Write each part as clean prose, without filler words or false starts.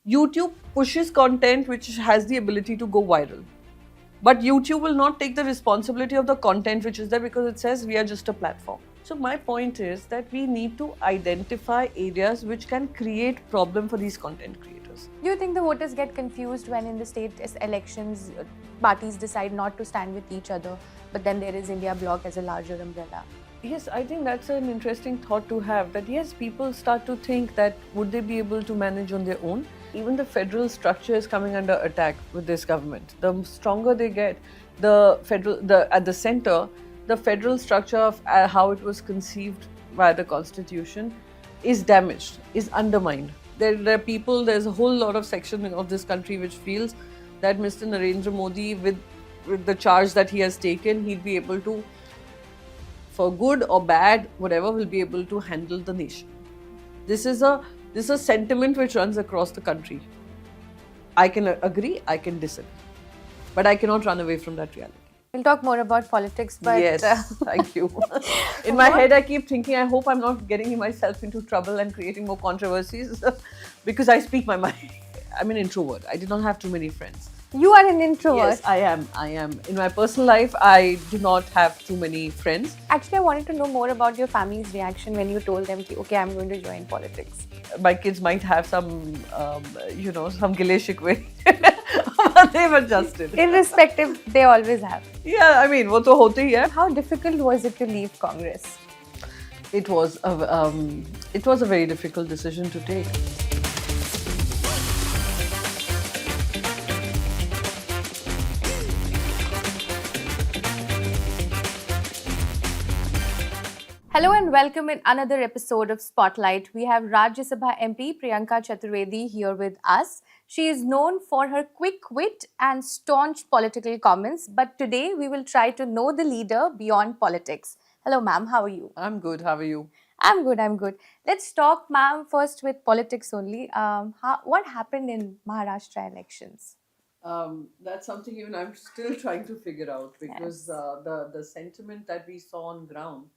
YouTube pushes content which has the ability to go viral. But YouTube will not take the responsibility of the content which is there because it says we are just a platform. So my point is that we need to identify areas which can create problem for these content creators. Do you think the voters get confused when in the state elections, parties decide not to stand with each other, but then there is India Bloc as a larger umbrella? Yes, I think that's an interesting thought to have, that yes, people start to think that would they be able to manage on their own? Even the federal structure is coming under attack with this government. The stronger they get, at the center, the federal structure of how it was conceived by the constitution is damaged, is undermined. There are people, there's a whole lot of section of this country which feels that Mr. Narendra Modi, with the charge that he has taken, he'll be able to, for good or bad, whatever, will be able to handle the nation. This is a sentiment which runs across the country. I can agree, I can disagree, but I cannot run away from that reality. We'll talk more about politics, but... Yes, thank you. In my head, I keep thinking, I hope I'm not getting myself into trouble and creating more controversies because I speak my mind. I'm an introvert. I did not have too many friends. You are an introvert. Yes, I am. In my personal life, I do not have too many friends. Actually, I wanted to know more about your family's reaction when you told them, okay, I'm going to join politics. My kids might have some gile shikwe. But they've adjusted. Irrespective, they always have. Yeah, I mean, वो तो होते ही है. How difficult was it to leave Congress? It was a very difficult decision to take. Hello and welcome in another episode of Spotlight. We have Rajya Sabha MP Priyanka Chaturvedi here with us. She is known for her quick wit and staunch political comments, but today we will try to know the leader beyond politics. Hello ma'am, how are you? I'm good, how are you? I'm good. Let's talk ma'am first with politics only. What happened in Maharashtra elections? That's something even I'm still trying to figure out because Yes. the sentiment that we saw on ground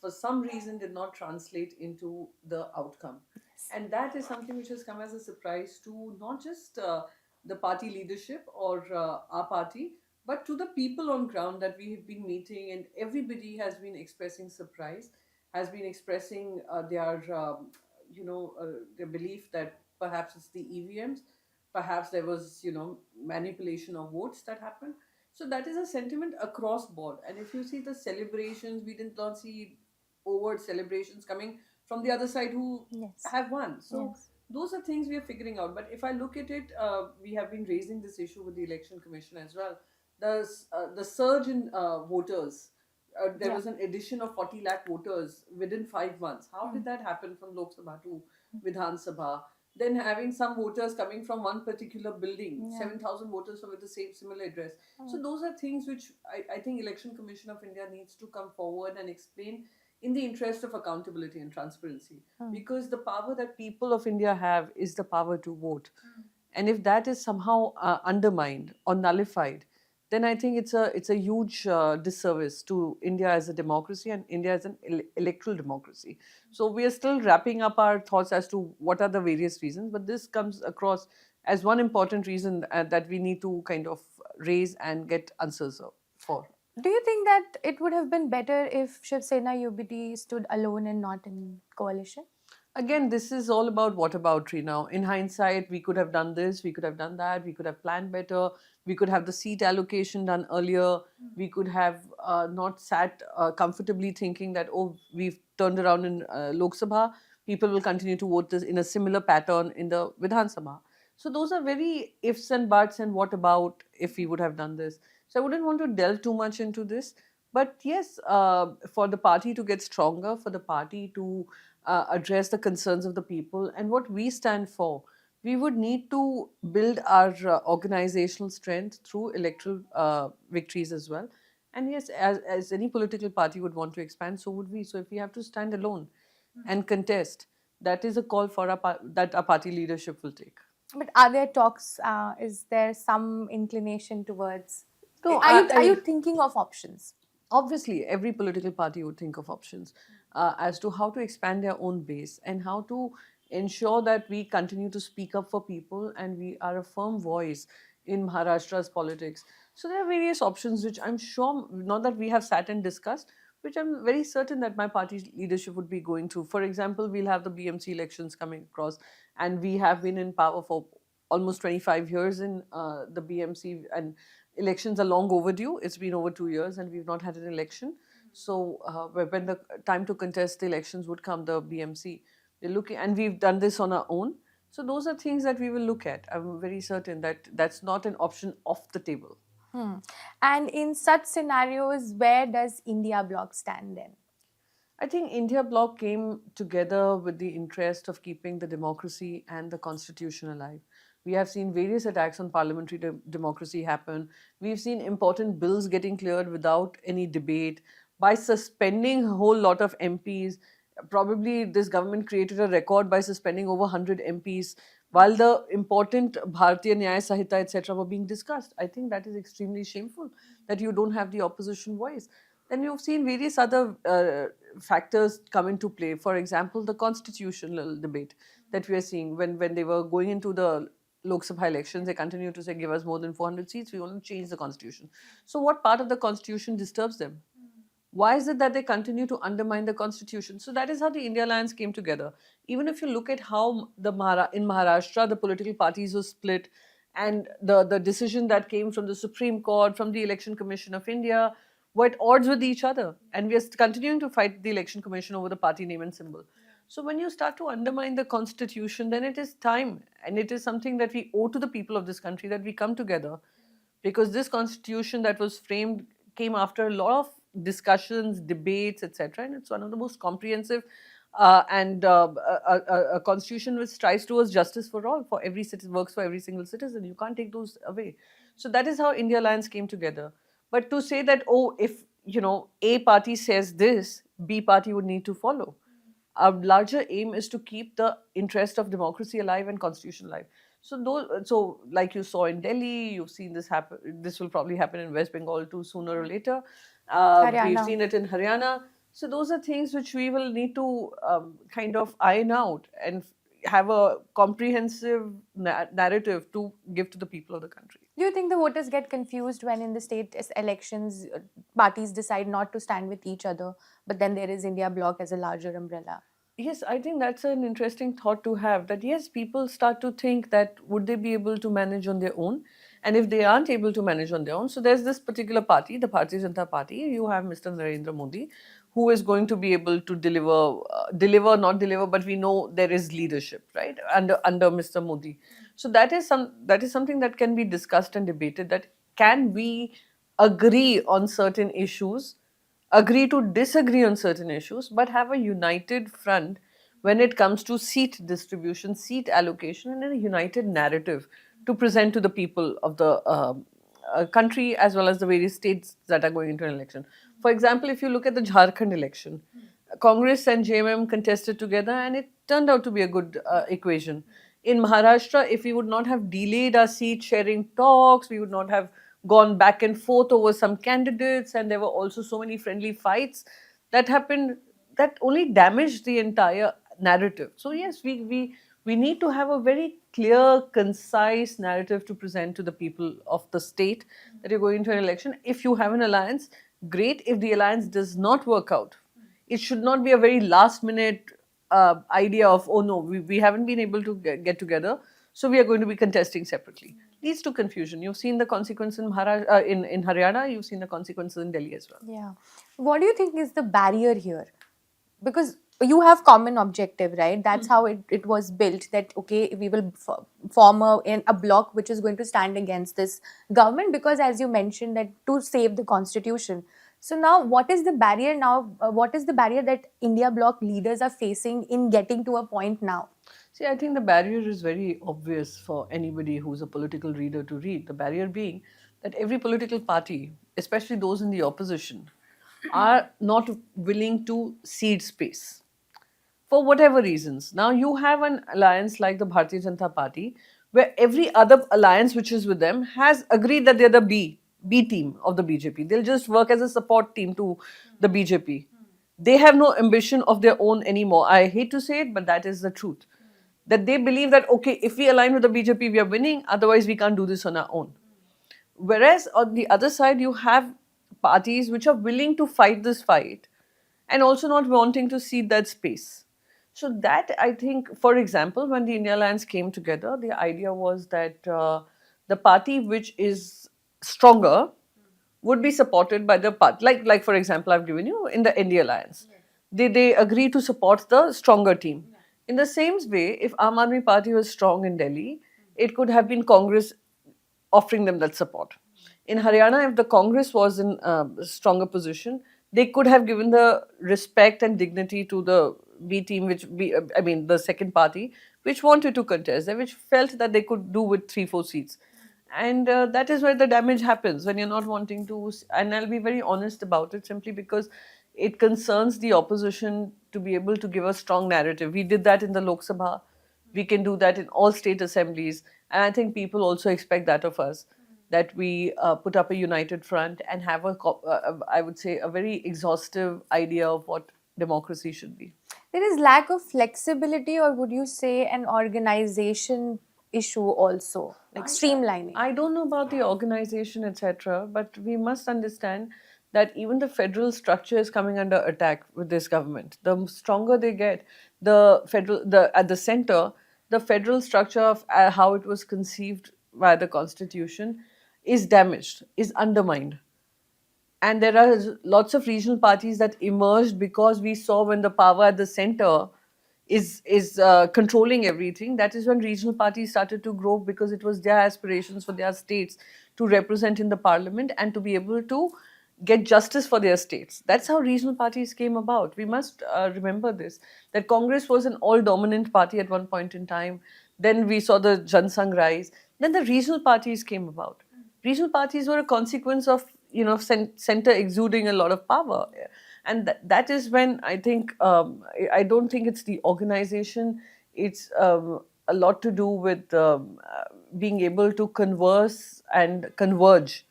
for some reason did not translate into the outcome. Yes. And that is something which has come as a surprise to not just the party leadership or our party, but to the people on ground that we have been meeting, and everybody has been expressing surprise, has been expressing their belief that perhaps it's the EVMs, perhaps there was manipulation of votes that happened. So that is a sentiment across board. And if you see the celebrations, we did not see overt celebrations coming from the other side who Yes. have won. So Yes. those are things we are figuring out. But if I look at it, we have been raising this issue with the Election Commission as well. The surge in voters. There Yeah. was an addition of 40 lakh voters within 5 months. How did that happen from Lok Sabha to Vidhan Sabha? Then having some voters coming from one particular building, Yeah. 7,000 voters with the same similar address. So those are things which I think Election Commission of India needs to come forward and explain in the interest of accountability and transparency. Because the power that people of India have is the power to vote. And if that is somehow undermined or nullified, then I think it's a huge disservice to India as a democracy and India as an electoral democracy. So we are still wrapping up our thoughts as to what are the various reasons, but this comes across as one important reason that we need to kind of raise and get answers for. Do you think that it would have been better if Shiv Sena UBD stood alone and not in coalition? Again, this is all about whataboutery now. In hindsight, we could have done this, we could have done that, we could have planned better, we could have the seat allocation done earlier, we could have not sat comfortably thinking that, oh, we've turned around in Lok Sabha, people will continue to vote this in a similar pattern in the Vidhan Sabha. So those are very ifs and buts and what about if we would have done this. So I wouldn't want to delve too much into this. But yes, for the party to get stronger, for the party to address the concerns of the people and what we stand for, we would need to build our organizational strength through electoral victories as well. And yes, as any political party would want to expand, so would we. So if we have to stand alone and contest, that is a call for that our party leadership will take. But are there talks? Is there some inclination towards? No, are you thinking of options? Obviously, every political party would think of options as to how to expand their own base and how to ensure that we continue to speak up for people and we are a firm voice in Maharashtra's politics. So there are various options which I'm sure, not that we have sat and discussed, which I'm very certain that my party's leadership would be going through. For example, we'll have the BMC elections coming across, and we have been in power for almost 25 years in the BMC, and elections are long overdue. It's been over 2 years and we've not had an election. So when the time to contest the elections would come, the BMC, we're looking, and we've done this on our own. So those are things that we will look at. I'm very certain that that's not an option off the table. And in such scenarios, where does India Bloc stand then? I think India Bloc came together with the interest of keeping the democracy and the constitution alive. We have seen various attacks on parliamentary democracy happen. We've seen important bills getting cleared without any debate. By suspending a whole lot of MPs, probably this government created a record by suspending over 100 MPs while the important Bharatiya Nyaya Sahita, etc., were being discussed. I think that is extremely shameful that you don't have the opposition voice. Then you've seen various other factors come into play. For example, the constitutional debate that we are seeing when they were going into the Lok Sabha elections, they continue to say, give us more than 400 seats, we want to change the constitution. So what part of the constitution disturbs them? Why is it that they continue to undermine the constitution? So that is how the India Alliance came together. Even if you look at how in Maharashtra, the political parties were split, and the decision that came from the Supreme Court, from the Election Commission of India, were at odds with each other. And we are continuing to fight the Election Commission over the party name and symbol. So when you start to undermine the constitution, then it is time, and it is something that we owe to the people of this country, that we come together, because this constitution that was framed came after a lot of discussions, debates, etc. And it's one of the most comprehensive and a constitution which strives towards justice for all, for every citizen, works for every single citizen. You can't take those away. So that is how India Alliance came together. But to say that, oh, if A party says this, B party would need to follow. Our larger aim is to keep the interest of democracy alive and constitution alive. So like you saw in Delhi, you've seen this happen. This will probably happen in West Bengal too, sooner or later. We've seen it in Haryana. So those are things which we will need to kind of iron out and have a comprehensive narrative to give to the people of the country. Do you think the voters get confused when in the state elections, parties decide not to stand with each other, but then there is India Bloc as a larger umbrella? Yes, I think that's an interesting thought to have, that yes, people start to think that would they be able to manage on their own? And if they aren't able to manage on their own, so there's this particular party, the Bharatiya Janata Party. You have Mr. Narendra Modi, who is going to be able to not deliver, but we know there is leadership, right, under Mr. Modi. So that is something that can be discussed and debated. That can we agree on certain issues, agree to disagree on certain issues, but have a united front when it comes to seat distribution, seat allocation, and a united narrative to present to the people of the country as well as the various states that are going into an election. For example, if you look at the Jharkhand election, Congress and JMM contested together, and it turned out to be a good equation. In Maharashtra, if we would not have delayed our seat sharing talks, we would not have gone back and forth over some candidates, and there were also so many friendly fights that happened that only damaged the entire narrative. So yes, we need to have a very clear, concise narrative to present to the people of the state that you're going into an election. If you have an alliance, great. If the alliance does not work out, it should not be a very last minute idea of, oh no, we haven't been able to get together, so we are going to be contesting separately. Leads to confusion. You've seen the consequence in Haryana, you've seen the consequences in Delhi as well. Yeah. What do you think is the barrier here? Because you have common objective, right? That's how it was built, that okay, we will form a bloc which is going to stand against this government, because as you mentioned, that to save the constitution. So now what is the barrier now? What is the barrier that India Bloc leaders are facing in getting to a point now? See, I think the barrier is very obvious for anybody who's a political reader to read. The barrier being that every political party, especially those in the opposition, are not willing to cede space for whatever reasons. Now, you have an alliance like the Bharatiya Janata Party, where every other alliance which is with them has agreed that they're the B team of the BJP. They'll just work as a support team to the BJP. They have no ambition of their own anymore. I hate to say it, but that is the truth. That they believe that, okay, if we align with the BJP, we are winning, otherwise we can't do this on our own. Whereas on the other side, you have parties which are willing to fight this fight and also not wanting to cede that space. So that, I think, for example, when the India Alliance came together, the idea was that the party which is stronger would be supported by the party. Like for example, I've given you in the India Alliance. They agree to support the stronger team. In the same way, if Aam Aadmi Party was strong in Delhi, it could have been Congress offering them that support. In Haryana, if the Congress was in a stronger position, they could have given the respect and dignity to the B team, I mean, the second party, which wanted to contest, which felt that they could do with 3-4 seats. And that is where the damage happens when you're not wanting to. And I'll be very honest about it, simply because it concerns the opposition to be able to give a strong narrative. We did that in the Lok Sabha. We can do that in all state assemblies. And I think people also expect that of us, that we put up a united front and have I would say, a very exhaustive idea of what democracy should be. There is lack of flexibility, or would you say an organization issue also, like streamlining? I don't know about the organization, etc., but we must understand that even the federal structure is coming under attack with this government. The stronger they get, the at the center, the federal structure of how it was conceived by the constitution is damaged, is undermined. And there are lots of regional parties that emerged because we saw when the power at the center is controlling everything. That is when regional parties started to grow, because it was their aspirations for their states to represent in the parliament and to be able to get justice for their states. That's how regional parties came about. We must remember this, that Congress was an all dominant party at one point in time. Then we saw the Jansangh rise. Then the regional parties came about. Regional parties were a consequence of, center exuding a lot of power. And that is when I think, I don't think it's the organization. It's a lot to do with being able to converse and converge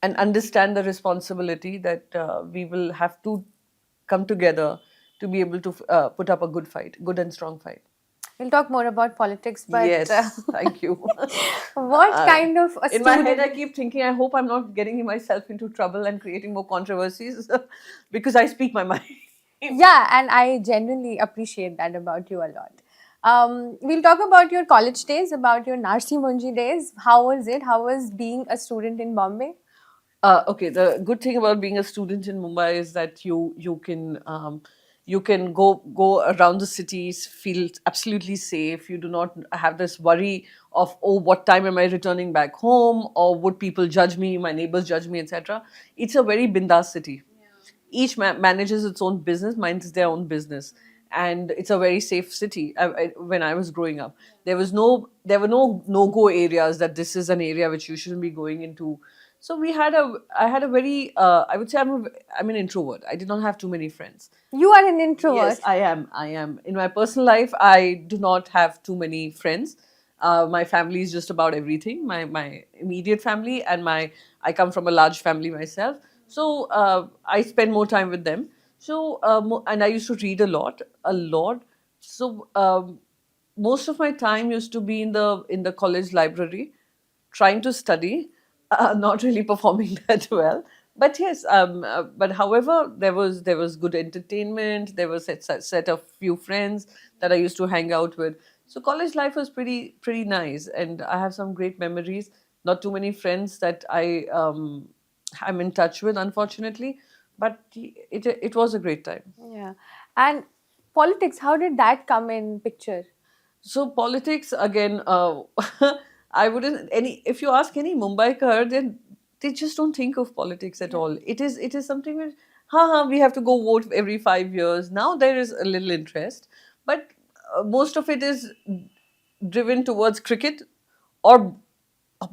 and understand the responsibility that we will have to come together to be able to put up a good fight, good and strong fight. We'll talk more about politics, but Yes, thank you. what kind of a In my student? head, I keep thinking, I hope I'm not getting myself into trouble and creating more controversies because I speak my mind. Yeah, and I genuinely appreciate that about you a lot. We'll talk about your college days, about your Narsi Munji days. How was it? How was being a student in Bombay? Okay, the good thing about being a student in Mumbai is that you can go around the cities, feel absolutely safe. You do not have this worry of, oh, what time am I returning back home, or would people judge me, my neighbors judge me, etc. It's a very bindas city. Each manages its own business, minds their own business, and it's a very safe city. When I was growing up, there were no go areas, that this is an area which you shouldn't be going into. So I had a very I would say I'm an introvert. I did not have too many friends. You are an introvert. Yes, I am. I am. In my personal life, I do not have too many friends. My family is just about everything. My immediate family, and I come from a large family myself. So I spend more time with them. So and I used to read a lot. So most of my time used to be in the college library, trying to study, not really performing that well. But yes, but however, there was good entertainment. There was set of few friends that I used to hang out with. So college life was pretty nice, and I have some great memories. Not too many friends that I'm in touch with, unfortunately, but it was a great time. Yeah. And politics, how did that come in picture? So politics again, I wouldn't any. If you ask any Mumbaikar, then they just don't think of politics at all. It is something which, we have to go vote every 5 years. Now there is a little interest, but most of it is driven towards cricket or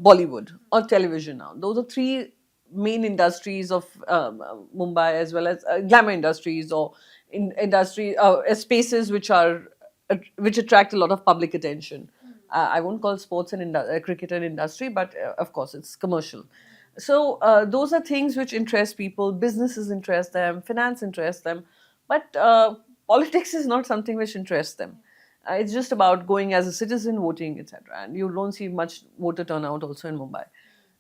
Bollywood or television now. Those are three main industries of Mumbai, as well as glamour industries, or in industry spaces which attract a lot of public attention. I won't call sports and cricket an industry, but of course it's commercial. So those are things which interest people. Businesses interest them, finance interests them, but politics is not something which interests them. It's just about going as a citizen, voting, etc. And you don't see much voter turnout also in Mumbai.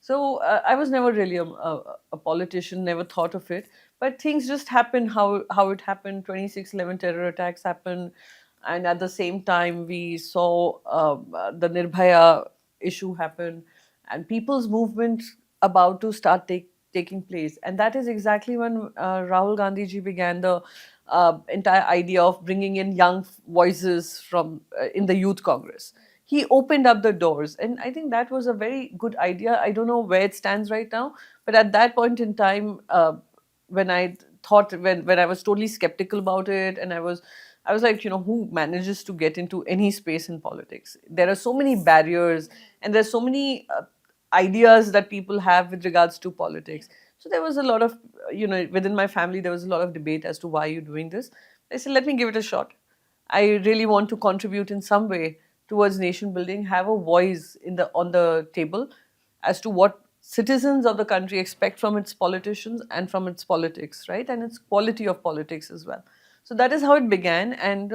So I was never really a politician, never thought of it. But things just happened how it happened. 26/11 terror attacks happened. And at the same time, we saw the Nirbhaya issue happen and people's movement about to start taking place. And that is exactly when Rahul Gandhi ji began the entire idea of bringing in young voices from in the Youth Congress. He opened up the doors, and I think that was a very good idea. I don't know where it stands right now, but at that point in time, when I thought when I was totally skeptical about it, and I was like, who manages to get into any space in politics? There are so many barriers, and there's so many ideas that people have with regards to politics. So there was a lot of, within my family, there was a lot of debate as to why you're doing this. I said, let me give it a shot. I really want to contribute in some way towards nation building, have a voice on the table as to what citizens of the country expect from its politicians and from its politics, right? And its quality of politics as well. So that is how it began, and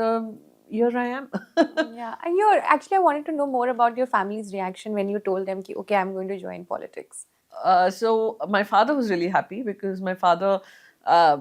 here I am. Yeah, and I wanted to know more about your family's reaction when you told them, ki, okay, I'm going to join politics. So my father was really happy because my father uh,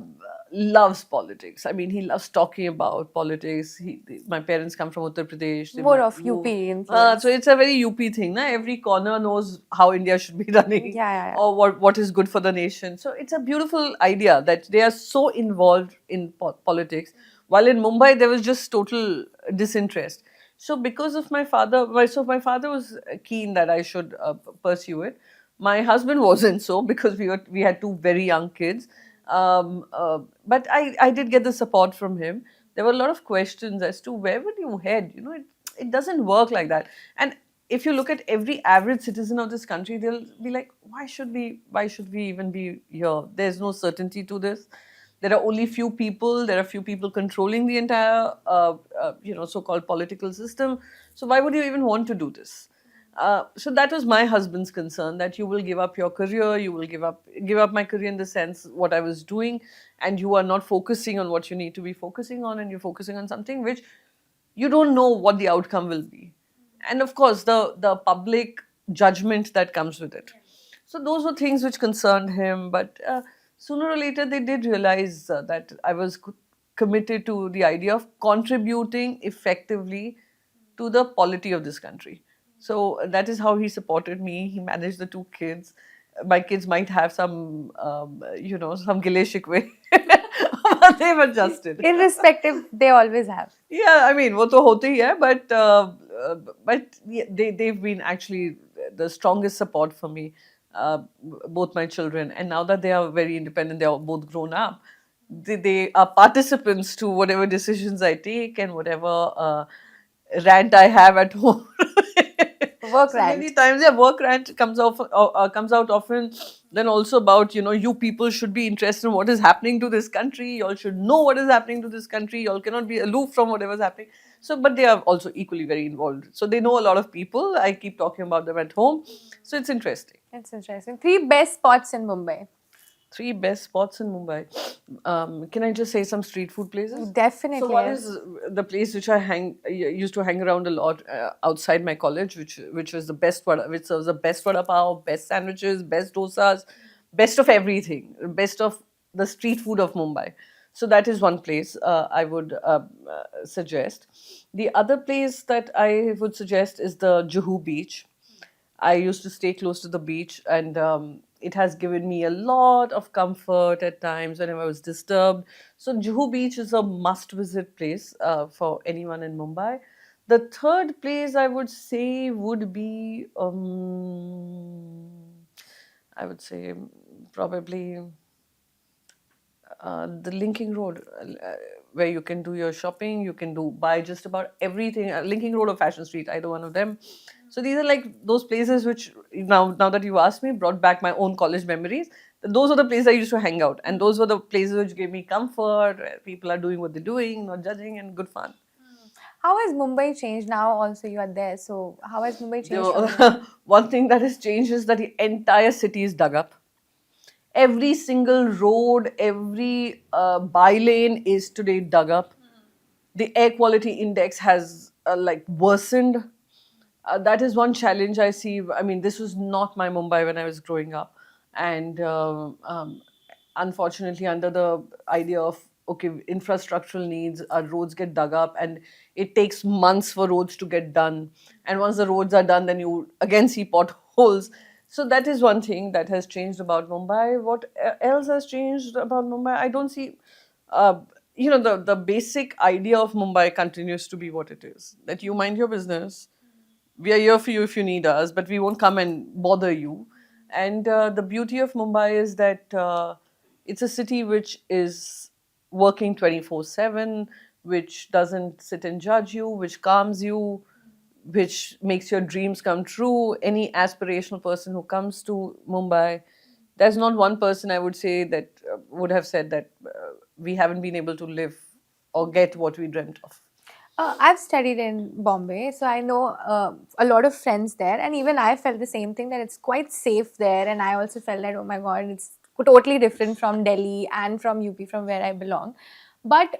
loves politics. I mean, he loves talking about politics. My parents come from Uttar Pradesh. They More of moved. UP influence. So it's a very UP thing. Na? Every corner knows how India should be running Yeah. or what is good for the nation. So it's a beautiful idea that they are so involved in politics. While in Mumbai, there was just total disinterest. So because of my father, my father was keen that I should pursue it. My husband wasn't so because we had two very young kids. But I did get the support from him. There were a lot of questions as to where would you head? It doesn't work like that. And if you look at every average citizen of this country, they'll be like, why should we even be here? There's no certainty to this. There are only few people. There are few people controlling the entire, so-called political system. So why would you even want to do this? So that was my husband's concern, that you will give up your career, you will give up my career in the sense what I was doing, and you are not focusing on what you need to be focusing on, and you're focusing on something which you don't know what the outcome will be, and of course the public judgment that comes with it. So those were things which concerned him, but sooner or later they did realize that I was committed to the idea of contributing effectively to the polity of this country. So that is how he supported me. He managed the two kids. My kids might have some, some gile shikwe, but they've adjusted. Irrespective, they always have. Yeah, I mean, वो तो होते ही है, but yeah, they've been actually the strongest support for me, both my children, and now that they are very independent, they are both grown up. They are participants to whatever decisions I take and whatever rant I have at home. Work So rant. many times, yeah, work rant comes out often. Then also about, you people should be interested in what is happening to this country. You all should know what is happening to this country. You all cannot be aloof from whatever is happening. So, but they are also equally very involved. So they know a lot of people. I keep talking about them at home. So it's interesting. It's interesting. 3 best spots in Mumbai. 3 best spots in Mumbai. Can I just say some street food places? Definitely. So one is the place which I used to hang around a lot outside my college, which was the best which serves the best vada pav, best sandwiches, best dosas, best of everything, best of the street food of Mumbai. So that is one place I would suggest. The other place that I would suggest is the Juhu Beach. I used to stay close to the beach, and it has given me a lot of comfort at times whenever I was disturbed. So, Juhu Beach is a must visit place for anyone in Mumbai. The third place I would say would be, I would say, probably the Linking Road, where you can do your shopping, you can buy just about everything. Linking Road or Fashion Street, either one of them. So these are like those places which now that you asked me, brought back my own college memories. Those are the places I used to hang out, and those were the places which gave me comfort, where people are doing what they're doing, not judging, and good fun. How has Mumbai changed now? Also, you are there. So, how has Mumbai changed? One thing that has changed is that the entire city is dug up. Every single road, every bylane is today dug up. The air quality index has like worsened. That is one challenge I see. I mean, this was not my Mumbai when I was growing up, and unfortunately, under the idea of okay, infrastructural needs, our roads get dug up, and it takes months for roads to get done. And once the roads are done, then you again see potholes. So that is one thing that has changed about Mumbai. What else has changed about Mumbai? I don't see. Uh, the basic idea of Mumbai continues to be what it is. That you mind your business, we are here for you if you need us, but we won't come and bother you. And the beauty of Mumbai is that it's a city which is working 24/7, which doesn't sit and judge you, which calms you, which makes your dreams come true. Any aspirational person who comes to Mumbai, there's not one person I would say that would have said that we haven't been able to live or get what we dreamt of. I've studied in Bombay, so I know a lot of friends there, and even I felt the same thing that it's quite safe there. And I also felt that, oh my God, it's totally different from Delhi and from UP, from where I belong. But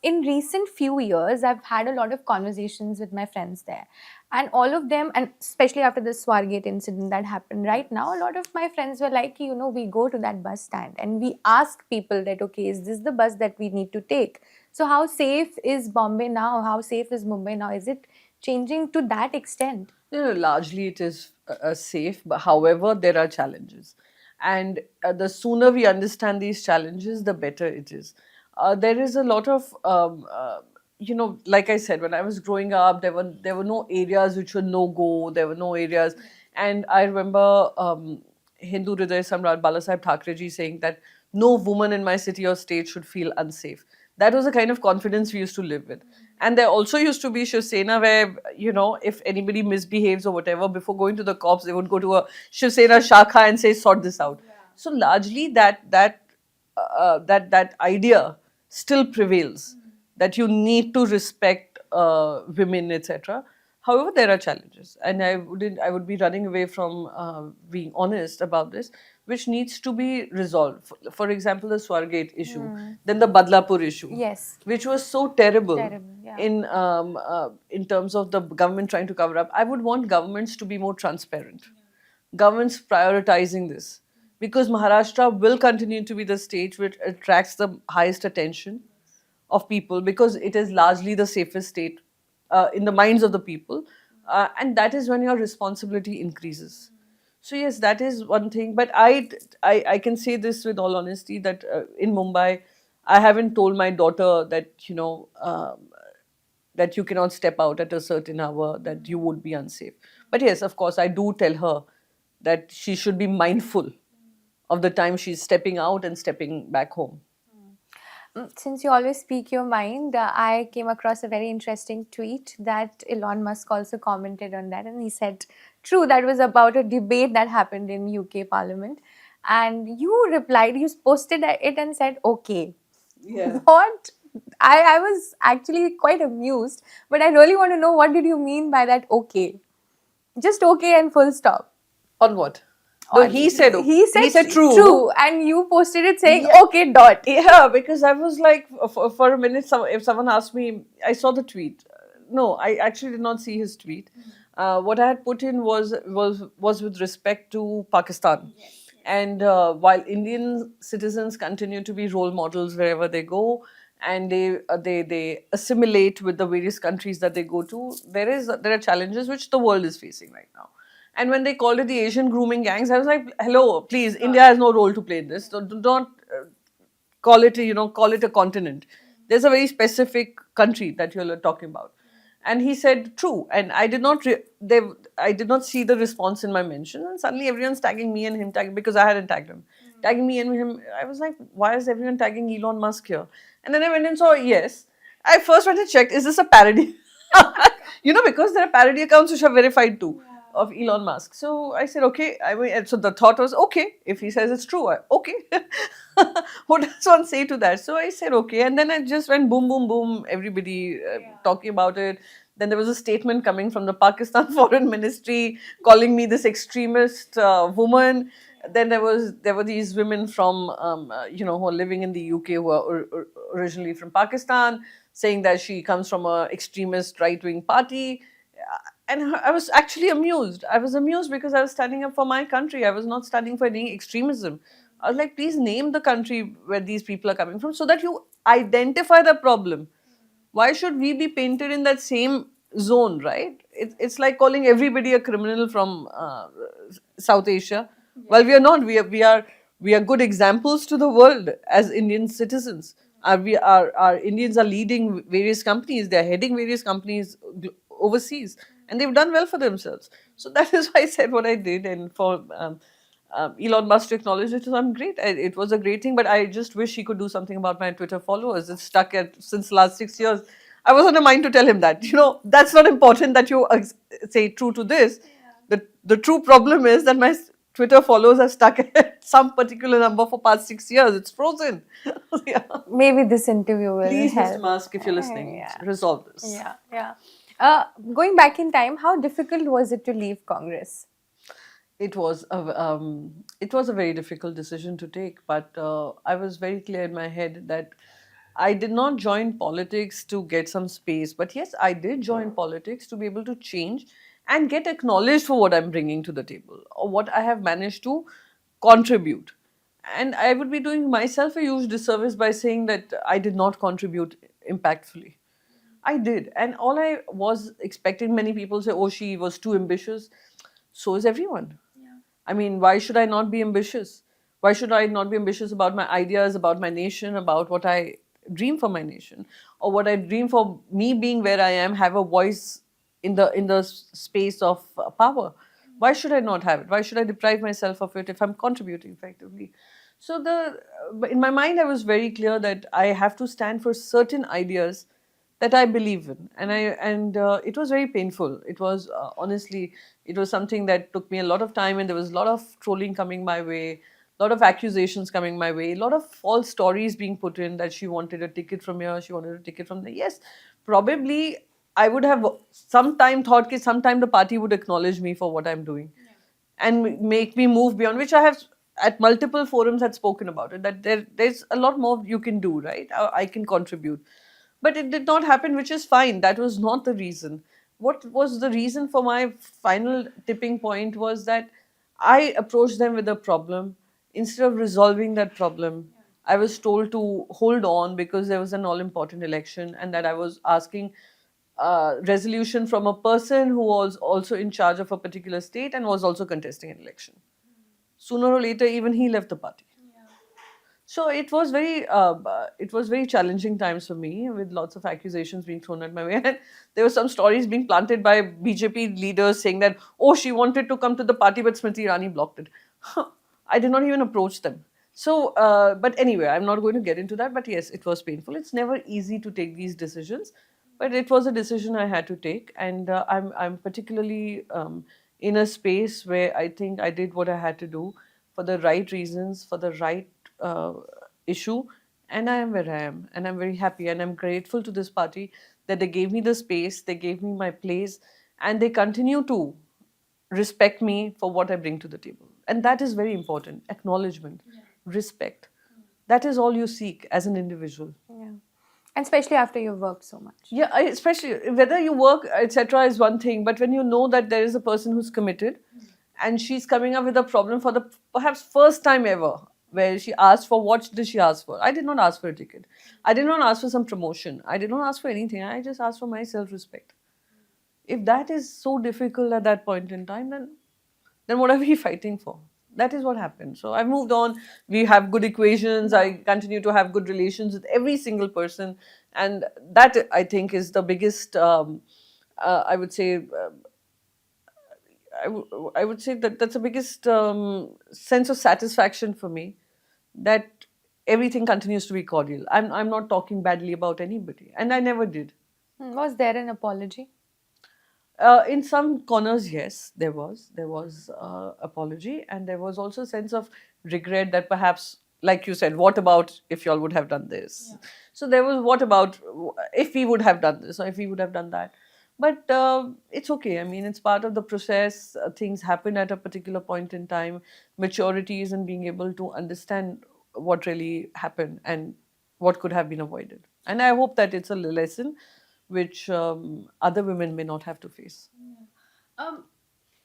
in recent few years, I've had a lot of conversations with my friends there, and all of them, and especially after the Swargate incident that happened right now, a lot of my friends were like, we go to that bus stand and we ask people that, okay, is this the bus that we need to take? So how safe is Bombay now? How safe is Mumbai now? Is it changing to that extent? Largely it is safe, but however, there are challenges. And the sooner we understand these challenges, the better it is. There is a lot of, like I said, when I was growing up, there were no areas which were no go. There were no areas, and I remember Hindu Hriday Samrat Balasaheb Thackeray ji saying that no woman in my city or state should feel unsafe. That was the kind of confidence we used to live with. And there also used to be Shiv Sena where, if anybody misbehaves or whatever, before going to the cops, they would go to a Shiv Sena Shakha and say, sort this out. So largely that idea still prevails, that you need to respect women, etc. However, there are challenges, and I would be running away from being honest about this, which needs to be resolved. For example, the Swargate issue, then the Badlapur issue, Yes. which was so terrible, Terrible, yeah. in terms of the government trying to cover up. I would want governments to be more transparent. Governments prioritizing this, because Maharashtra will continue to be the state which attracts the highest attention of people, because it is largely the safest state in the minds of the people, and that is when your responsibility increases. So yes, that is one thing. But I can say this with all honesty that in Mumbai, I haven't told my daughter that that you cannot step out at a certain hour, that you would be unsafe. But yes, of course, I do tell her that she should be mindful of the time she's stepping out and stepping back home. Since you always speak your mind, I came across a very interesting tweet that Elon Musk also commented on that, and he said, "True, that was about a debate that happened in UK Parliament." And you replied, you posted it and said, "Okay." Yeah. What? I was actually quite amused, but I really want to know, what did you mean by that okay? Just okay and full stop. On what? No, he said okay. He said true. true, and you posted it saying Yeah. okay dot. Yeah, because I was like, for a minute, if someone asked me, I saw the tweet. No, I actually did not see his tweet. What I had put in was with respect to Pakistan. And while Indian citizens continue to be role models wherever they go, and they assimilate with the various countries that they go to, there are challenges which the world is facing right now. And when they called it the Asian grooming gangs, I was like, hello, please, India has no role to play in this. Don't call it a continent. There's a very specific country that you're talking about. And he said, true. And I did not see the response in my mention. And suddenly everyone's tagging me and him, because I hadn't tagged him. Tagging me and him. I was like, why is everyone tagging Elon Musk here? And then I went and saw, yes. I first went and checked, is this a parody? Because there are parody accounts which are verified too, of Elon Musk. So I said, okay. So the thought was, okay, if he says it's true, okay. What does one say to that? So I said, okay. And then I just went boom, boom, boom, everybody talking about it. Then there was a statement coming from the Pakistan Foreign Ministry calling me this extremist woman. Then there were these women from, who are living in the UK, who are originally from Pakistan. saying that she comes from a extremist right-wing party. And I was actually amused. I was amused because I was standing up for my country. I was not standing for any extremism. I was like, please name the country where these people are coming from so that you identify the problem. Why should we be painted in that same zone, right? It's like calling everybody a criminal from South Asia. Well, we are not. We are good examples to the world as Indian citizens. Our Indians are leading various companies. They are heading various companies overseas, and they've done well for themselves. So that is why I said what I did, and for Elon Musk to acknowledge it, so I'm great. It was a great thing, but I just wish he could do something about my Twitter followers. It's stuck at since the last 6 years. I was on a mind to tell him that, that's not important that you say true to this. The true problem is that my Twitter followers are stuck at some particular number for past 6 years. It's frozen. Yeah. Maybe this interview will Please, help. Mr. Musk, if you're listening, Yeah. resolve this. Yeah, yeah. Going back in time, how difficult was it to leave Congress? It was a very difficult decision to take, but I was very clear in my head that I did not join politics to get some space, but yes, I did join politics to be able to change and get acknowledged for what I'm bringing to the table or what I have managed to contribute. And I would be doing myself a huge disservice by saying that I did not contribute impactfully. I did. And all I was expecting, many people say, oh, she was too ambitious. So is everyone. I mean, why should I not be ambitious? Why should I not be ambitious about my ideas, about my nation, about what I dream for my nation, or what I dream for me being where I am, have a voice in the space of power? Why should I not have it? Why should I deprive myself of it if I'm contributing effectively? So in my mind, I was very clear that I have to stand for certain ideas that I believe in, and it was very painful. It was honestly, it was something that took me a lot of time, and there was a lot of trolling coming my way, a lot of accusations coming my way, a lot of false stories being put in that she wanted a ticket from here, she wanted a ticket from there. Yes, probably I would have sometime thought that sometime the party would acknowledge me for what I'm doing and make me move beyond, which I have at multiple forums had spoken about it, that there's a lot more you can do, right? I can contribute. But it did not happen, which is fine. That was not the reason. What was the reason for my final tipping point was that I approached them with a problem. Instead of resolving that problem, I was told to hold on because there was an all important election and that I was asking resolution from a person who was also in charge of a particular state and was also contesting an election. Sooner or later, even he left the party. So it was very challenging times for me, with lots of accusations being thrown at my way. And there were some stories being planted by BJP leaders saying that, oh, she wanted to come to the party, but Smriti Irani blocked it. I did not even approach them. So, but anyway, I'm not going to get into that. But yes, it was painful. It's never easy to take these decisions, but it was a decision I had to take, and I'm particularly in a space where I think I did what I had to do for the right reasons, for the right issue, and I am where I am, and I'm very happy, and I'm grateful to this party that they gave me the space, they gave me my place, and they continue to respect me for what I bring to the table. And that is very important. Acknowledgement, respect. That is all you seek as an individual. Yeah. And especially after you've worked so much. Yeah, especially whether you work, etc., is one thing, but when you know that there is a person who's committed and she's coming up with a problem for the perhaps first time ever, where she asked for, what did she ask for? I did not ask for a ticket. I did not ask for some promotion. I did not ask for anything. I just asked for my self-respect. If that is so difficult at that point in time, then what are we fighting for? That is what happened. So I've moved on. We have good equations. I continue to have good relations with every single person. And that, I think, is the biggest, I would say, I would say that that's the biggest sense of satisfaction for me, that everything continues to be cordial. I'm not talking badly about anybody, and I never did. Was there an apology? In some corners, yes, there was apology, and there was also a sense of regret that perhaps, like you said, what about if y'all would have done this? Yeah. So there was, what about if we would have done this or if we would have done that? But it's okay. I mean, it's part of the process. Things happen at a particular point in time. Maturity is in being able to understand what really happened and what could have been avoided. And I hope that it's a lesson which other women may not have to face. Um,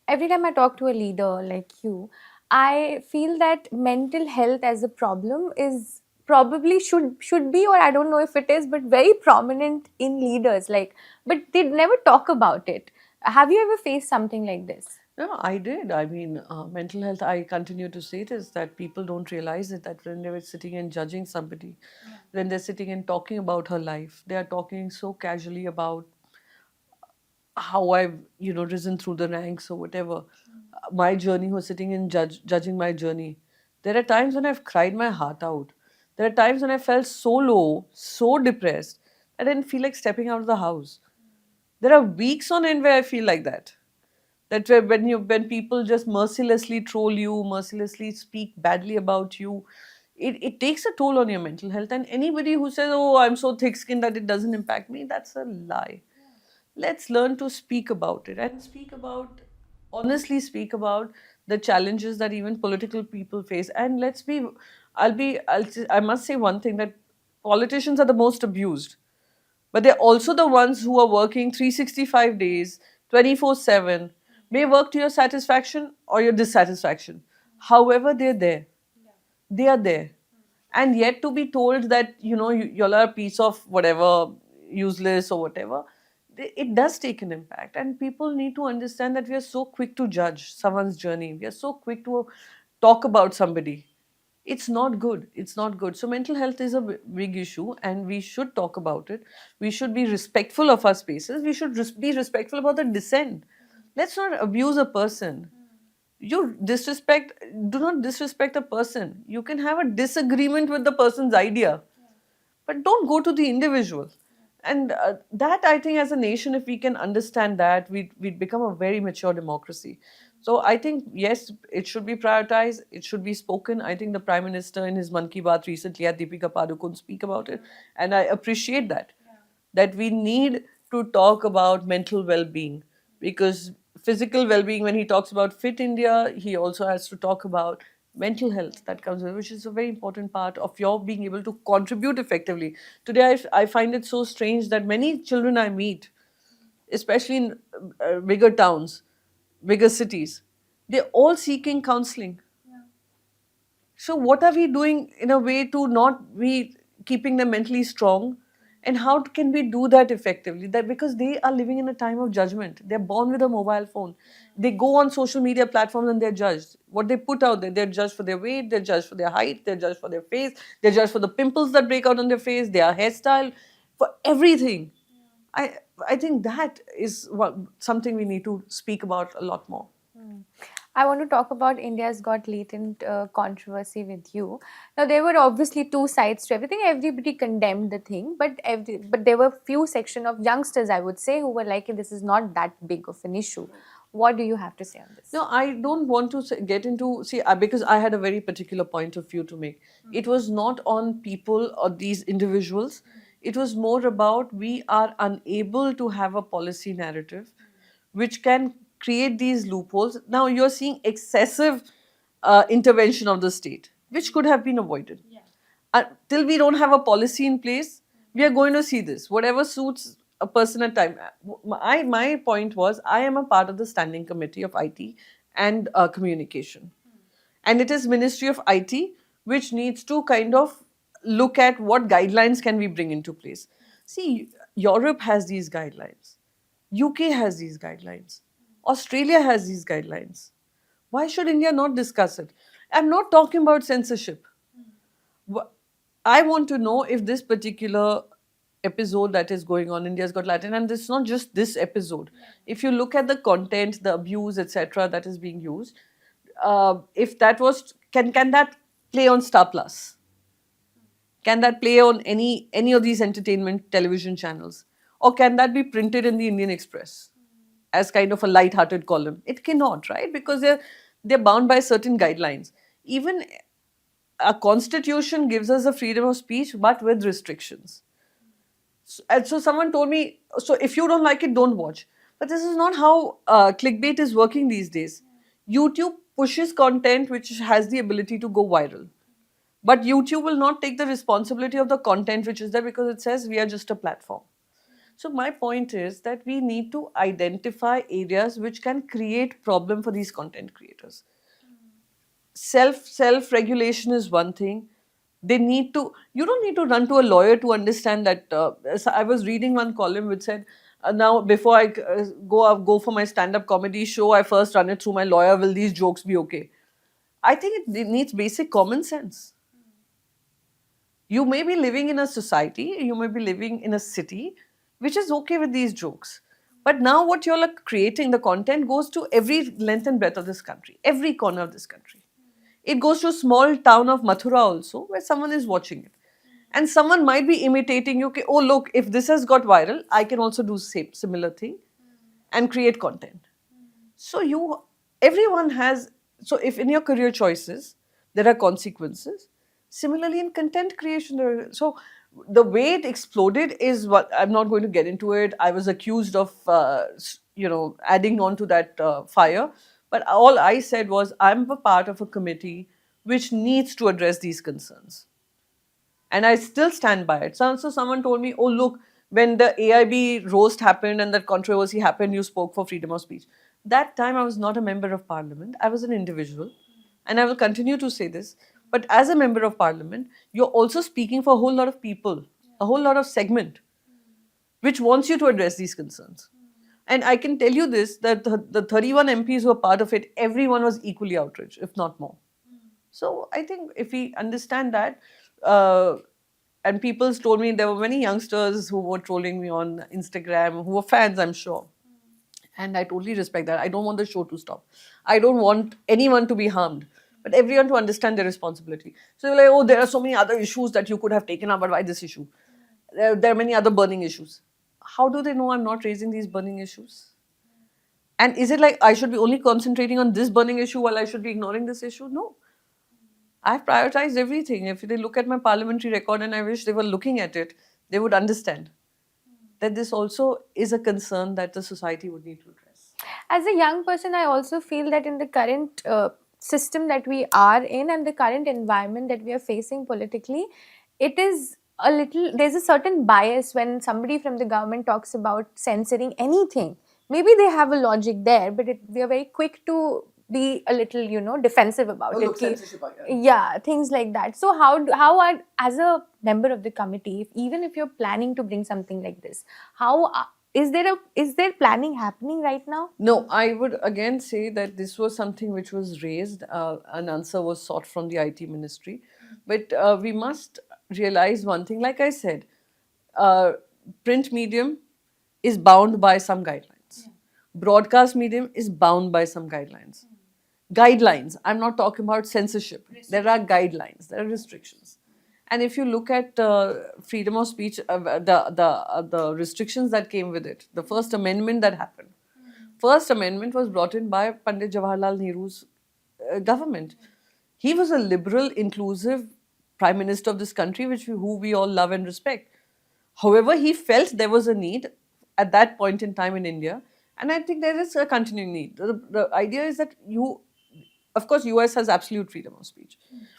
every time I talk to a leader like you, I feel that mental health as a problem is probably should be, or I don't know if it is, but very prominent in leaders. Like, but they never talk about it. Have you ever faced something like this? No, I did. I mean, mental health, I continue to say this, that people don't realize it, that when they were sitting and judging somebody, when they're sitting and talking about her life, they are talking so casually about how I've, risen through the ranks or whatever. My journey, who's sitting and judging my journey. There are times when I've cried my heart out. There are times when I felt so low, so depressed, I didn't feel like stepping out of the house. There are weeks on end where I feel like that. When people just mercilessly troll you, mercilessly speak badly about you, it takes a toll on your mental health. And anybody who says, "Oh, I'm so thick-skinned that it doesn't impact me," that's a lie. Let's learn to speak about it and honestly speak about the challenges that even political people face. And I must say one thing, that politicians are the most abused, but they're also the ones who are working 365 days, 24/7, may work to your satisfaction or your dissatisfaction. However, they're there. They are there. And yet to be told that, you're a piece of whatever, useless or whatever, it does take an impact. And people need to understand that we are so quick to judge someone's journey. We are so quick to talk about somebody. It's not good. It's not good. So mental health is a big issue, and we should talk about it. We should be respectful of our spaces. We should be respectful about the dissent. Let's not abuse a person. You do not disrespect a person. You can have a disagreement with the person's idea, but don't go to the individual. And that, I think, as a nation, if we can understand that, we'd become a very mature democracy. So I think, yes, it should be prioritized, it should be spoken. I think the Prime Minister in his Mann Ki Baat recently had Deepika Padukone speak about it, and I appreciate that we need to talk about mental well-being, because physical well-being, when he talks about fit India, he also has to talk about mental health that comes with, which is a very important part of your being able to contribute effectively. Today, I find it so strange that many children I meet, especially in bigger towns, bigger cities, they're all seeking counseling. So, what are we doing in a way to not be keeping them mentally strong? And how can we do that effectively? That because they are living in a time of judgment. They're born with a mobile phone. They go on social media platforms and they're judged. What they put out there, they're judged for their weight, they're judged for their height, they're judged for their face, they're judged for the pimples that break out on their face, their hairstyle, for everything. I I think that is something we need to speak about a lot more. I want to talk about India's Got Latent controversy with you. Now, there were obviously two sides to everything. Everybody condemned the thing, but there were few section of youngsters, I would say, who were like, "This is not that big of an issue." What do you have to say on this? No, I don't want to get into, see, because I had a very particular point of view to make. It was not on people or these individuals. It was more about we are unable to have a policy narrative which can create these loopholes. Now you're seeing excessive intervention of the state, which could have been avoided. Till we don't have a policy in place, we are going to see this. Whatever suits a person at time. My point was, I am a part of the standing committee of IT and communication, and it is Ministry of IT which needs to kind of look at what guidelines can we bring into place. See, Europe has these guidelines, UK has these guidelines, Australia has these guidelines. Why should India not discuss it? I'm not talking about censorship. I want to know if this particular episode that is going on, India's Got Latin, and it's not just this episode. If you look at the content, the abuse, etc., that is being used, if that was, can that play on Star Plus? Can that play on any of these entertainment television channels, or can that be printed in the Indian Express as kind of a light-hearted column? It cannot, right? Because they're bound by certain guidelines. Even a constitution gives us the freedom of speech, but with restrictions. And so someone told me, so if you don't like it, don't watch. But this is not how clickbait is working these days. YouTube pushes content which has the ability to go viral. But YouTube will not take the responsibility of the content which is there because it says we are just a platform. So my point is that we need to identify areas which can create problem for these content creators. Self regulation is one thing. They need to, you don't need to run to a lawyer to understand that. I was reading one column which said, now before I go for my stand up comedy show, I first run it through my lawyer. Will these jokes be okay? I think it needs basic common sense. You may be living in a society, you may be living in a city which is okay with these jokes. But now what you're like creating, the content goes to every length and breadth of this country, every corner of this country. It goes to a small town of Mathura also, where someone is watching it. And someone might be imitating you. Okay, oh look, if this has got viral, I can also do same similar thing and create content. So everyone has. So if in your career choices there are consequences, similarly in content creation so the way it exploded is what I'm not going to get into it. I was accused of adding on to that fire, but all I said was I'm a part of a committee which needs to address these concerns. And I still stand by it. So someone told me, oh, look, when the AIB roast happened and that controversy happened, you spoke for freedom of speech. That time I was not a member of parliament. I was an individual. And I will continue to say this. But as a member of parliament, you're also speaking for a whole lot of people, a whole lot of segment, which wants you to address these concerns. And I can tell you this, that the 31 MPs who were part of it, everyone was equally outraged, if not more. So I think if we understand that, and people told me there were many youngsters who were trolling me on Instagram, who were fans, I'm sure. And I totally respect that. I don't want the show to stop. I don't want anyone to be harmed, but everyone to understand their responsibility. So you're like, oh, there are so many other issues that you could have taken up, but why this issue? There are many other burning issues. How do they know I'm not raising these burning issues? And is it like I should be only concentrating on this burning issue while I should be ignoring this issue? No. I've prioritized everything. If they look at my parliamentary record, and I wish they were looking at it, they would understand that this also is a concern that the society would need to address. As a young person, I also feel that in the current system that we are in and the current environment that we are facing politically, it is a little, there's a certain bias when somebody from the government talks about censoring anything. Maybe they have a logic there, but we are very quick to be a little, defensive about it. Censorship, Yeah, things like that. So how are, as a member of the committee, even if you're planning to bring something like this, how is there planning happening right now? No, I would again say that this was something which was raised. An answer was sought from the IT ministry, but we must realize one thing. Like I said, uh, print medium is bound by some guidelines. Broadcast medium is bound by some guidelines. Guidelines. I'm not talking about censorship. There are guidelines. There are restrictions. And if you look at freedom of speech, the restrictions that came with it, the First Amendment that happened. First Amendment was brought in by Pandit Jawaharlal Nehru's government. He was a liberal, inclusive prime minister of this country, who we all love and respect. However, he felt there was a need at that point in time in India, and I think there is a continuing need. The idea is that of course, US has absolute freedom of speech,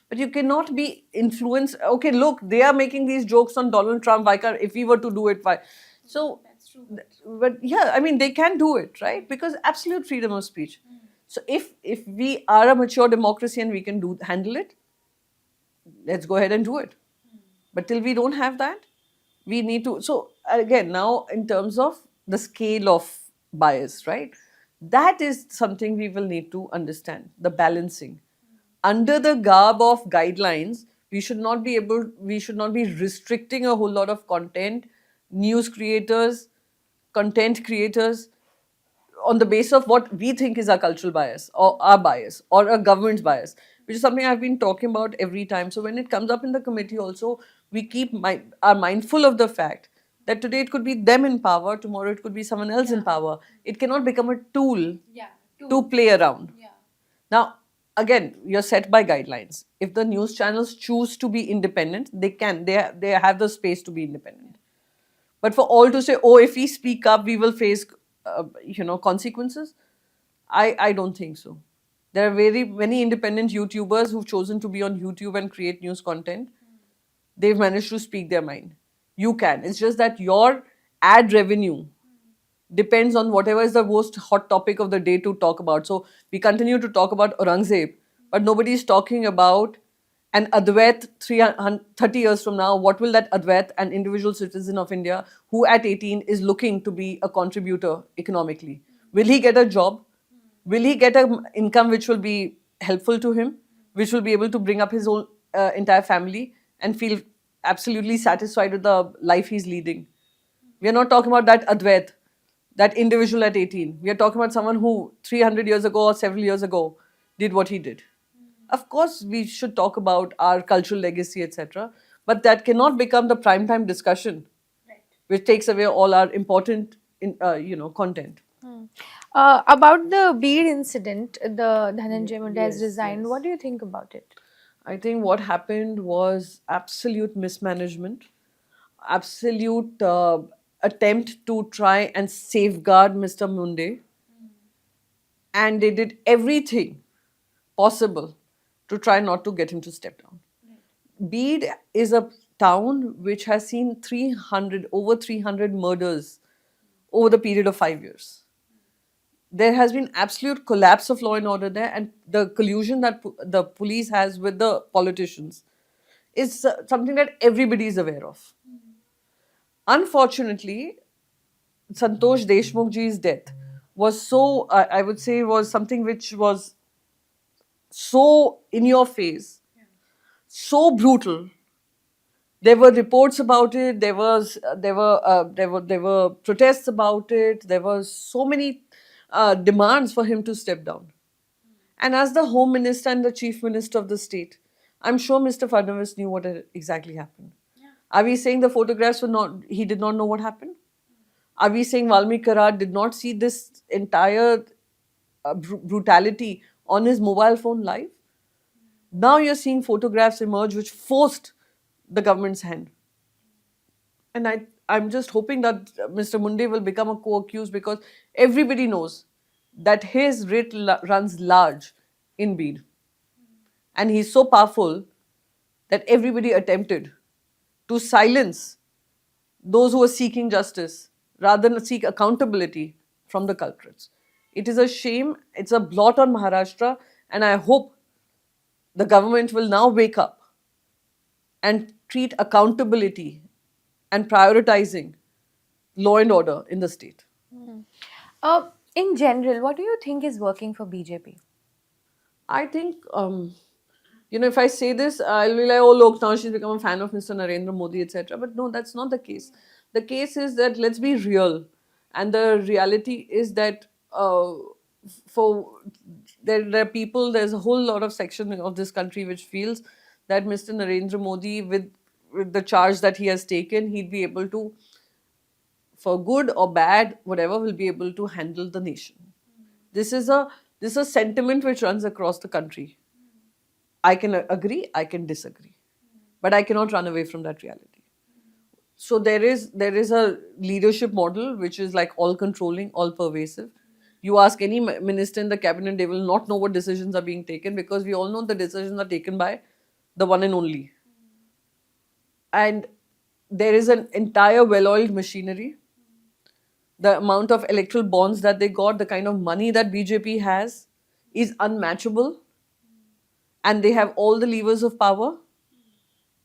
but you cannot be influenced. Okay, look, they are making these jokes on Donald Trump. Why can't, if we were to do it, why? So, that's true. But yeah, I mean, they can do it, right? Because absolute freedom of speech. So if we are a mature democracy and we can handle it, let's go ahead and do it. But till we don't have that, we need to. So again, now in terms of the scale of bias, right? That is something we will need to understand, the balancing. Under the garb of guidelines, we should not be restricting a whole lot of content, news creators, content creators, on the basis of what we think is our cultural bias or our bias or a government's bias, which is something I've been talking about every time. So when it comes up in the committee also, we are mindful of the fact that today it could be them in power, tomorrow it could be someone else in power. It cannot become a tool to play around. Now, again, you're set by guidelines. If the news channels choose to be independent, they can. They have the space to be independent. But for all to say, oh, if we speak up, we will face, consequences, I don't think so. There are very many independent YouTubers who've chosen to be on YouTube and create news content. They've managed to speak their mind. You can. It's just that your ad revenue depends on whatever is the most hot topic of the day to talk about. So we continue to talk about Aurangzeb, but nobody is talking about an Advait 30 years from now. What will that Advait, an individual citizen of India who at 18 is looking to be a contributor economically? Will he get a job? Will he get an income which will be helpful to him, which will be able to bring up his own entire family and feel absolutely satisfied with the life he's leading? We are not talking about that Advait, that individual at 18. We are talking about someone who 300 years ago or several years ago did what he did. Of course, we should talk about our cultural legacy, etc. But that cannot become the prime time discussion, which takes away all our important, content. About the Beed incident, the Dhananjay Munde has Yes, resigned. yes. What do you think about it? I think what happened was absolute mismanagement, absolute attempt to try and safeguard Mr. Munde, and they did everything possible to try not to get him to step down. Beed is a town which has seen over 300 murders over the period of 5 years. There has been absolute collapse of law and order there, and the collusion that the police has with the politicians is something that everybody is aware of. Unfortunately, Santosh Deshmukh ji's death was so, I would say, was something which was so in your face, so brutal. There were reports about it. There were protests about it. There were so many demands for him to step down. And as the Home Minister and the Chief Minister of the state, I'm sure Mr. Fadnavis knew what exactly happened. Are we saying the photographs were not? He did not know what happened? Are we saying Valmik Karad did not see this entire brutality on his mobile phone live? Now you're seeing photographs emerge which forced the government's hand. And I'm just hoping that Mr. Munde will become a co-accused, because everybody knows that his writ runs large in Beed. And he's so powerful that everybody attempted to silence those who are seeking justice rather than seek accountability from the culprits. It is a shame, it's a blot on Maharashtra, and I hope the government will now wake up and treat accountability and prioritizing law and order in the state. In general, what do you think is working for BJP? I think, if I say this, I'll be like, oh, look, now she's become a fan of Mr. Narendra Modi, etc. But no, that's not the case. The case is that let's be real. And the reality is that for there are people, there's a whole lot of section of this country which feels that Mr. Narendra Modi, with the charge that he has taken, he'd be able to, for good or bad, whatever, will be able to handle the nation. This is a sentiment which runs across the country. I can agree, I can disagree, but I cannot run away from that reality. So there is a leadership model which is like all controlling, all pervasive. You ask any minister in the cabinet, they will not know what decisions are being taken, because we all know the decisions are taken by the one and only. And there is an entire well-oiled machinery. The amount of electoral bonds that they got, the kind of money that BJP has is unmatchable. And they have all the levers of power.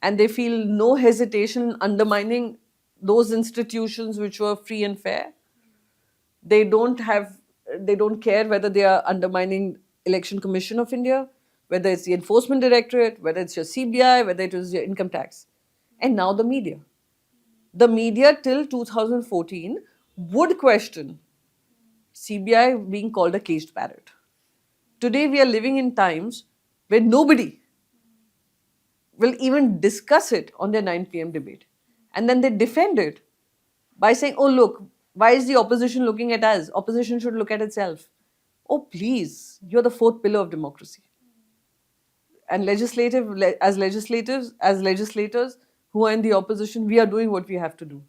And they feel no hesitation in undermining those institutions which were free and fair. They don't care whether they are undermining Election Commission of India, whether it's the Enforcement Directorate, whether it's your CBI, whether it was your income tax. And now the media. The media till 2014 would question CBI being called a caged parrot. Today we are living in times where nobody will even discuss it on their 9 p.m. debate. And then they defend it by saying, oh, look, why is the opposition looking at us? Opposition should look at itself. Oh, please, you're the fourth pillar of democracy. And as legislators who are in the opposition, we are doing what we have to do.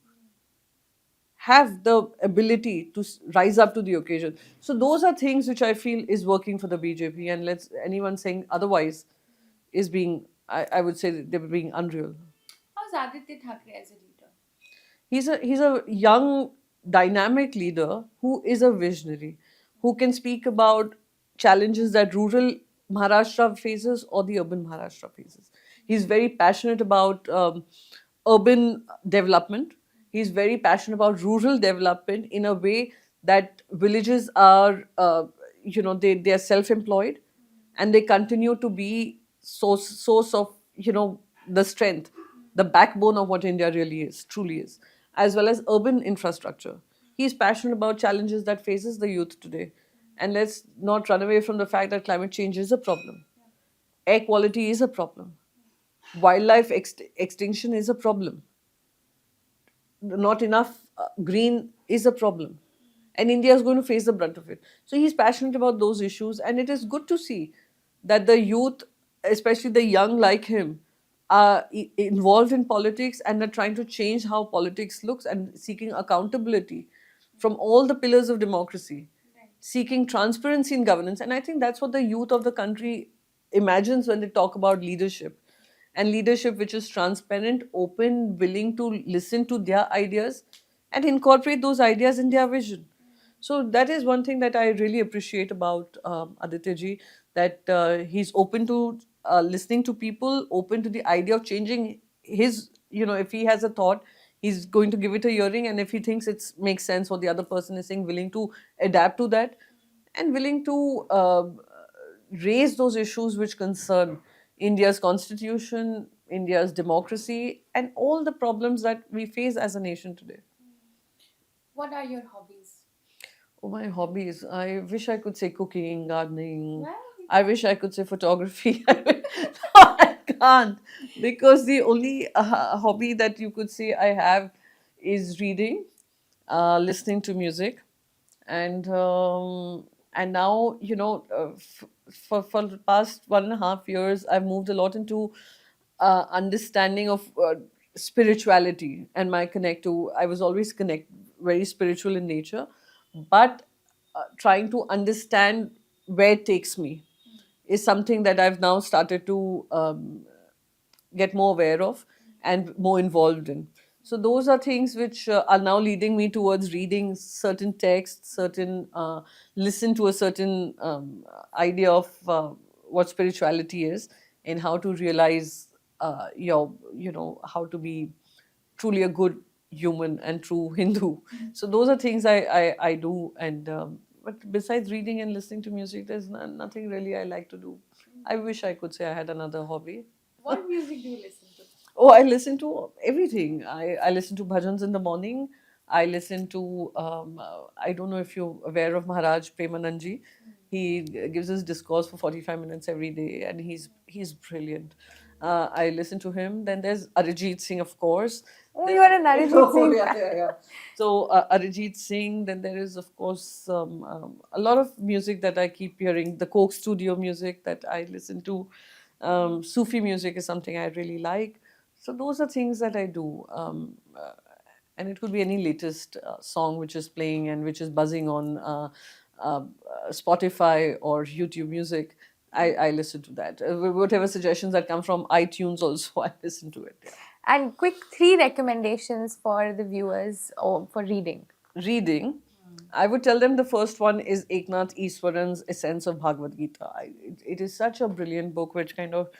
have the ability to rise up to the occasion. So those are things which I feel is working for the BJP, and let's anyone saying otherwise is being, I would say they're being unreal. How's Aditya Thackeray as a leader? He's a young, dynamic leader who is a visionary, who can speak about challenges that rural Maharashtra faces or the urban Maharashtra faces. He's very passionate about urban development. He's very passionate about rural development in a way that villages are, they are self-employed, and they continue to be source of the strength, the backbone of what India really is, truly is, as well as urban infrastructure. He's passionate about challenges that faces the youth today, and let's not run away from the fact that climate change is a problem, air quality is a problem, wildlife extinction is a problem, not enough green is a problem, and India is going to face the brunt of it. So he's passionate about those issues, and it is good to see that the youth, especially the young like him, are involved in politics and are trying to change how politics looks and seeking accountability from all the pillars of democracy, seeking transparency in governance. And I think that's what the youth of the country imagines when they talk about leadership, and leadership which is transparent, open, willing to listen to their ideas and incorporate those ideas in their vision. So that is one thing that I really appreciate about Aditya ji, that he's open to listening to people, open to the idea of changing his, if he has a thought, he's going to give it a hearing, and if he thinks it makes sense what the other person is saying, willing to adapt to that, and willing to raise those issues which concern India's constitution, India's democracy, and all the problems that we face as a nation today. What are your hobbies? Oh, my hobbies. I wish I could say cooking, gardening. Well, I wish I could say photography. No, I can't. Because the only hobby that you could say I have is reading, listening to music, and now for the past 1.5 years I've moved a lot into understanding of spirituality and my connect to. I was always very spiritual in nature, but trying to understand where it takes me is something that I've now started to get more aware of and more involved in. So those are things which are now leading me towards reading certain texts, listen to a certain idea of what spirituality is and how to realize how to be truly a good human and true Hindu. So those are things I do, and but besides reading and listening to music, there's nothing really I like to do. I wish I could say I had another hobby. What music do you listen to? Oh, I listen to everything. I listen to bhajans in the morning. I listen to, I don't know if you're aware of Maharaj Premanandji. He gives his discourse for 45 minutes every day, and he's brilliant. I listen to him. Then there's Arijit Singh, of course. Oh, you are an Arijit Singh. Yeah. So Arijit Singh. Then there is, of course, a lot of music that I keep hearing. The Coke Studio music that I listen to. Sufi music is something I really like. So those are things that I do. And it could be any latest song which is playing and which is buzzing on uh, Spotify or YouTube Music. I listen to that. Whatever suggestions that come from iTunes also, I listen to it. Yeah. And quick 3 recommendations for the viewers or for reading. Reading, I would tell them the first one is Eknath Easwaran's Essence of Bhagavad Gita. It is such a brilliant book which kind of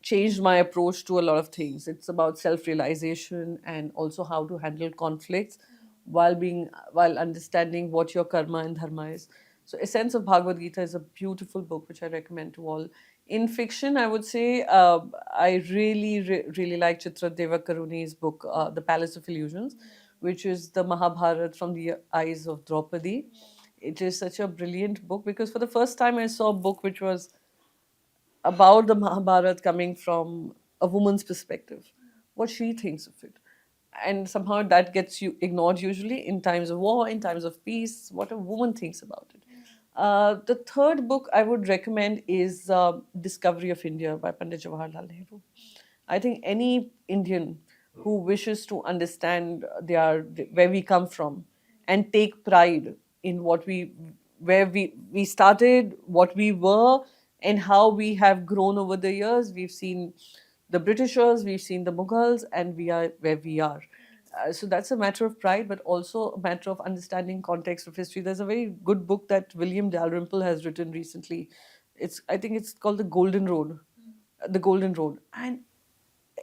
changed my approach to a lot of things. It's about self-realization and also how to handle conflicts while understanding what your karma and dharma is. So Essence of Bhagavad Gita is a beautiful book which I recommend to all. In fiction, I would say I really like Chitra Devakaruni's book, The Palace of Illusions, which is the Mahabharata from the eyes of Draupadi. It is such a brilliant book because for the first time I saw a book which was about the Mahabharata coming from a woman's perspective, what she thinks of it. And somehow that gets you ignored usually in times of war, in times of peace, what a woman thinks about it. The third book I would recommend is Discovery of India by Pandit Jawaharlal Nehru. I think any Indian who wishes to understand where we come from and take pride in where we started, what we were, and how we have grown over the years. We've seen the Britishers, we've seen the Mughals, and we are where we are. So that's a matter of pride, but also a matter of understanding context of history. There's a very good book that William Dalrymple has written recently. I think it's called The Golden Road. The Golden Road. And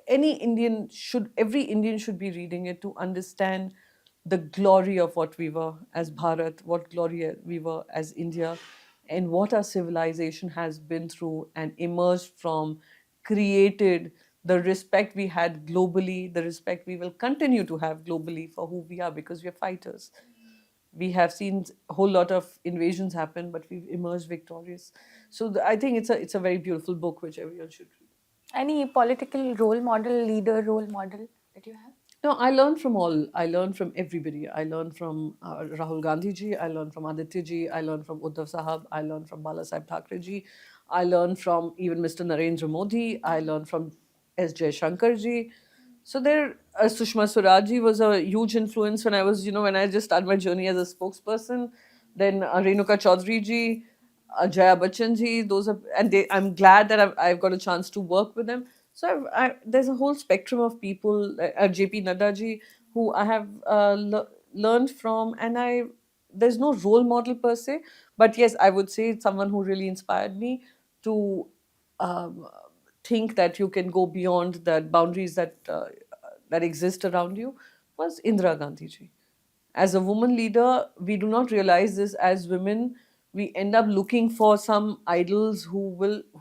every Indian should be reading it to understand the glory of what we were as Bharat, what glory we were as India, and what our civilization has been through and emerged from, created, the respect we had globally, the respect we will continue to have globally for who we are, because we are fighters. We have seen a whole lot of invasions happen, but we've emerged victorious. So I think it's a very beautiful book which everyone should read. Any political role model, leader role model that you have? No, I learned from all. I learned from everybody. I learned from Rahul Gandhi ji. I learned from Aditya ji. I learned from Uddhav Sahab. I learned from Bala Sahib Thackeray ji. I learned from even Mr. Narendra Modi. I learned from S. Shankar ji. So Sushma Swaraj ji was a huge influence when I was, when I just started my journey as a spokesperson. Then Renuka Chaudhary ji, Jaya Bachchan ji. I'm glad that I've got a chance to work with them. So there's a whole spectrum of people, JP Nadda ji, who I have learned from, and there's no role model per se, but yes, I would say someone who really inspired me to um, think that you can go beyond the boundaries that exist around you was Indira Gandhi ji. As a woman leader, we do not realize this as women. We end up looking for some idols who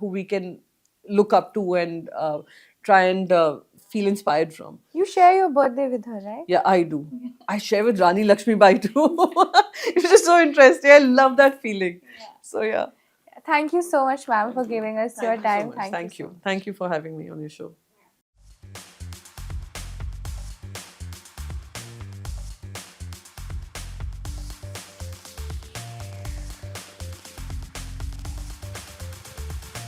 we can look up to and try and feel inspired from. You share your birthday with her, right? Yeah, I do. I share with Rani Lakshmi Bai too. It was just so interesting. I love that feeling. So yeah. Thank you so much, ma'am, for giving us your time. Thank you. Thank you for having me on your show.